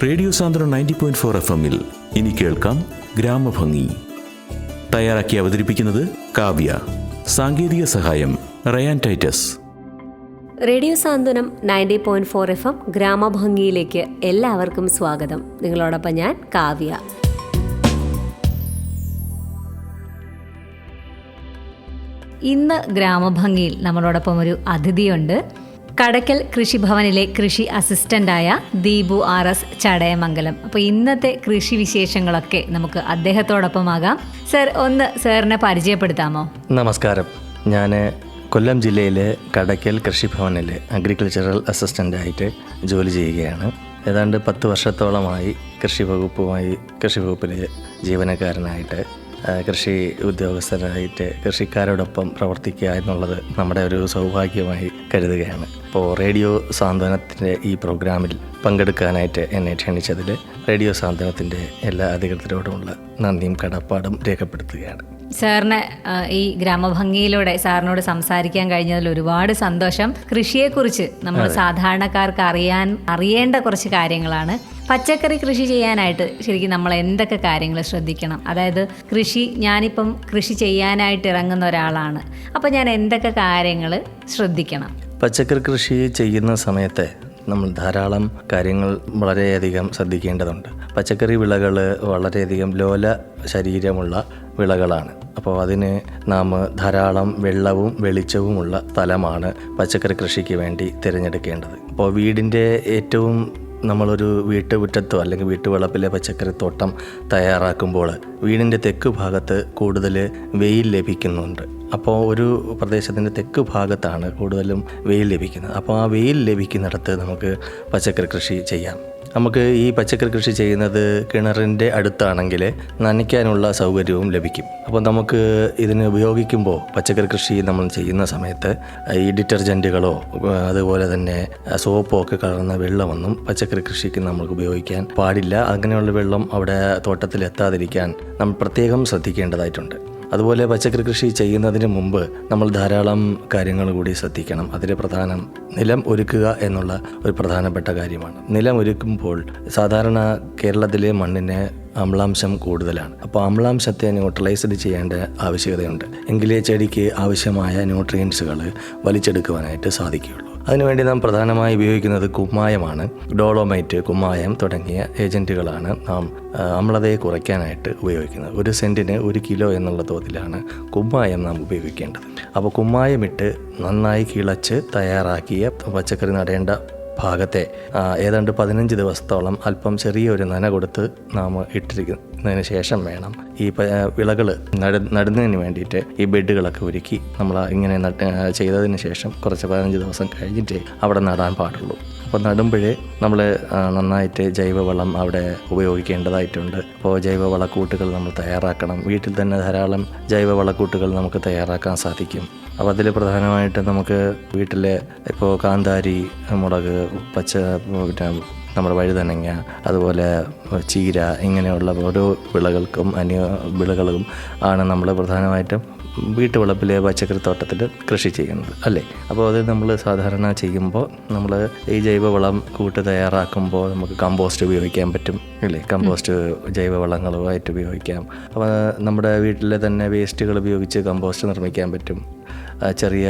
Radio Sandram 90.4 FM-ൽ ഇനി കേൾക്കാം ഗ്രാമഭംഗി. തയ്യാറാക്കി അവതരിപ്പിക്കുന്നത് കാവ്യ. സാങ്കേതിക സഹായം റയാൻ ടൈറ്റസ്. റേഡിയോ സാന്ത്വനം 90.4 FM ഗ്രാമഭംഗിയിലേക്ക് എല്ലാവർക്കും സ്വാഗതം. നിങ്ങളോടൊപ്പം ഞാൻ കാവ്യ. ഇന്ന് ഗ്രാമഭംഗിയിൽ നമ്മളോടൊപ്പം ഒരു അതിഥിയുണ്ട്. കടയ്ക്കൽ കൃഷിഭവനിലെ കൃഷി അസിസ്റ്റൻ്റായ ദീപു RS ചടയമംഗലം. അപ്പോൾ ഇന്നത്തെ കൃഷി വിശേഷങ്ങളൊക്കെ നമുക്ക് അദ്ദേഹത്തോടൊപ്പമാകാം. സർ, ഒന്ന് സാറിനെ പരിചയപ്പെടുത്താമോ? നമസ്കാരം. ഞാൻ കൊല്ലം ജില്ലയിലെ കടയ്ക്കൽ കൃഷിഭവനിലെ അഗ്രികൾച്ചറൽ അസിസ്റ്റൻ്റായിട്ട് ജോലി ചെയ്യുകയാണ്. ഏതാണ്ട് 10 വർഷത്തോളമായി കൃഷി വകുപ്പിലെ ജീവനക്കാരനായിട്ട് കൃഷി ഉദ്യോഗസ്ഥരായിട്ട് കൃഷിക്കാരോടൊപ്പം പ്രവർത്തിക്കുക എന്നുള്ളത് നമ്മുടെ ഒരു സൗഭാഗ്യമായി കരുതുകയാണ്. അപ്പോൾ റേഡിയോ സാന്ത്വനത്തിൻ്റെ ഈ പ്രോഗ്രാമിൽ പങ്കെടുക്കാനായിട്ട് എന്നെ ക്ഷണിച്ചതിൽ റേഡിയോ സാന്ത്വനത്തിൻ്റെ എല്ലാ അധികൃതരോടുമുള്ള നന്ദിയും കടപ്പാടും രേഖപ്പെടുത്തുകയാണ്. സാറിന് ഈ ഗ്രാമഭംഗിയിലൂടെ സാറിനോട് സംസാരിക്കാൻ കഴിഞ്ഞതിൽ ഒരുപാട് സന്തോഷം. കൃഷിയെക്കുറിച്ച് നമ്മൾ സാധാരണക്കാർക്ക് അറിയേണ്ട കുറച്ച് കാര്യങ്ങളാണ്. പച്ചക്കറി കൃഷി ചെയ്യാനായിട്ട് ശരിക്കും നമ്മൾ എന്തൊക്കെ കാര്യങ്ങൾ ശ്രദ്ധിക്കണം? അതായത് ഞാനിപ്പം കൃഷി ചെയ്യാനായിട്ട് ഇറങ്ങുന്ന ഒരാളാണ്, അപ്പോൾ ഞാൻ എന്തൊക്കെ കാര്യങ്ങൾ ശ്രദ്ധിക്കണം? പച്ചക്കറി കൃഷി ചെയ്യുന്ന സമയത്ത് നമ്മൾ ധാരാളം കാര്യങ്ങൾ വളരെയധികം ശ്രദ്ധിക്കേണ്ടതുണ്ട്. പച്ചക്കറി വിളകൾ വളരെയധികം ലോല ശരീരമുള്ള വിളകളാണ്. അപ്പോൾ അതിന് നാം ധാരാളം വെള്ളവും വെളിച്ചവുമുള്ള സ്ഥലമാണ് പച്ചക്കറി കൃഷിക്ക് വേണ്ടി തിരഞ്ഞെടുക്കേണ്ടത്. അപ്പോൾ വീടിൻ്റെ ഏറ്റവും നമ്മളൊരു വീട്ടുമുറ്റത്തോ അല്ലെങ്കിൽ വീട്ടുവളപ്പിലെ പച്ചക്കറി തോട്ടം തയ്യാറാക്കുമ്പോൾ വീടിൻ്റെ തെക്ക് ഭാഗത്ത് കൂടുതൽ വെയിൽ ലഭിക്കുന്നുണ്ട്. അപ്പോൾ ഒരു പ്രദേശത്തിൻ്റെ തെക്ക് ഭാഗത്താണ് കൂടുതലും വെയിൽ ലഭിക്കുന്നത്. അപ്പോൾ ആ വെയിൽ ലഭിക്കുന്നിടത്ത് നമുക്ക് പച്ചക്കറി കൃഷി ചെയ്യാം. നമുക്ക് ഈ പച്ചക്കറി കൃഷി ചെയ്യുന്നത് കിണറിൻ്റെ അടുത്താണെങ്കിൽ നനയ്ക്കാനുള്ള സൗകര്യവും ലഭിക്കും. അപ്പോൾ നമുക്ക് ഇതിന് ഉപയോഗിക്കുമ്പോൾ പച്ചക്കറി കൃഷി നമ്മൾ ചെയ്യുന്ന സമയത്ത് ഈ ഡിറ്റർജൻറ്റുകളോ അതുപോലെ തന്നെ സോപ്പോ ഒക്കെ കലർന്ന വെള്ളമൊന്നും പച്ചക്കറി കൃഷിക്ക് നമുക്ക് ഉപയോഗിക്കാൻ പാടില്ല. അങ്ങനെയുള്ള വെള്ളം അവിടെ തോട്ടത്തിൽ എത്താതിരിക്കാൻ നമ്മൾ പ്രത്യേകം ശ്രദ്ധിക്കേണ്ടതായിട്ടുണ്ട്. അതുപോലെ പച്ചക്കറി കൃഷി ചെയ്യുന്നതിന് മുമ്പ് നമ്മൾ ധാരാളം കാര്യങ്ങൾ കൂടി ശ്രദ്ധിക്കണം. അതിൽ പ്രധാനം നിലം ഒരുക്കുക എന്നുള്ള ഒരു പ്രധാനപ്പെട്ട കാര്യമാണ്. നിലം ഒരുക്കുമ്പോൾ സാധാരണ കേരളത്തിലെ മണ്ണിന് അമ്ലാംശം കൂടുതലാണ്. അപ്പോൾ അമ്ലാംശത്തെ ന്യൂട്രലൈസ്ഡ് ചെയ്യേണ്ട ആവശ്യകതയുണ്ട്. എങ്കിലേ ചെടിക്ക് ആവശ്യമായ ന്യൂട്രിയൻസുകൾ വലിച്ചെടുക്കുവാനായിട്ട് സാധിക്കുകയുള്ളൂ. അതിനുവേണ്ടി നാം പ്രധാനമായി ഉപയോഗിക്കുന്നത് കുമ്മായമാണ്. ഡോളോമൈറ്റ്, കുമ്മായം തുടങ്ങിയ ഏജൻറ്റുകളാണ് നാം അമ്ലതയെ കുറയ്ക്കാനായിട്ട് ഉപയോഗിക്കുന്നത്. 1 സെൻറ്റിന് 1 കിലോ എന്നുള്ള തോതിലാണ് കുമ്മായം നാം ഉപയോഗിക്കേണ്ടത്. അപ്പോൾ കുമ്മായമിട്ട് നന്നായി കിളച്ച് തയ്യാറാക്കിയ പച്ചക്കറി നടേണ്ട ഭാഗത്തെ ഏതാണ്ട് 15 ദിവസത്തോളം അല്പം ചെറിയൊരു നന കൊടുത്ത് നാം ഇട്ടിരിക്കുന്നതിന് ശേഷം വേണം ഈ വിളകൾ നടുന്നതിന് വേണ്ടിയിട്ട് ഈ ബെഡുകളൊക്കെ ഒരുക്കി നമ്മൾ ഇങ്ങനെ ചെയ്തതിന് ശേഷം കുറച്ച് 15 ദിവസം കഴിഞ്ഞിട്ട് അവിടെ നടാൻ പാടുള്ളൂ. അപ്പോൾ നടുമ്പോഴേ നമ്മൾ നന്നായിട്ട് ജൈവവളം അവിടെ ഉപയോഗിക്കേണ്ടതായിട്ടുണ്ട്. അപ്പോൾ ജൈവവളക്കൂട്ടുകൾ നമ്മൾ തയ്യാറാക്കണം. വീട്ടിൽ തന്നെ ധാരാളം ജൈവവളക്കൂട്ടുകൾ നമുക്ക് തയ്യാറാക്കാൻ സാധിക്കും. അപ്പോൾ അതിൽ പ്രധാനമായിട്ട് നമുക്ക് വീട്ടിലെ ഇപ്പോൾ കാന്താരി, മുളക്, പിന്നെ നമ്മുടെ വഴുതനങ്ങ, അതുപോലെ ചീര, ഇങ്ങനെയുള്ള ഓരോ വിളകൾക്കും വിളകളും ആണ് നമ്മൾ പ്രധാനമായിട്ടും വീട്ടുവളപ്പിലെ പച്ചക്കറി തോട്ടത്തിൽ കൃഷി ചെയ്യുന്നത്, അല്ലേ? അപ്പോൾ അത് നമ്മൾ സാധാരണ ചെയ്യുമ്പോൾ നമ്മൾ ഈ ജൈവവളം കൂട്ട് തയ്യാറാക്കുമ്പോൾ നമുക്ക് കമ്പോസ്റ്റ് ഉപയോഗിക്കാൻ പറ്റും, അല്ലേ? കമ്പോസ്റ്റ് ജൈവവളങ്ങളുമായിട്ട് ഉപയോഗിക്കാം. അപ്പോൾ നമ്മുടെ വീട്ടിലെ തന്നെ വേസ്റ്റുകൾ ഉപയോഗിച്ച് കമ്പോസ്റ്റ് നിർമ്മിക്കാൻ പറ്റും. ചെറിയ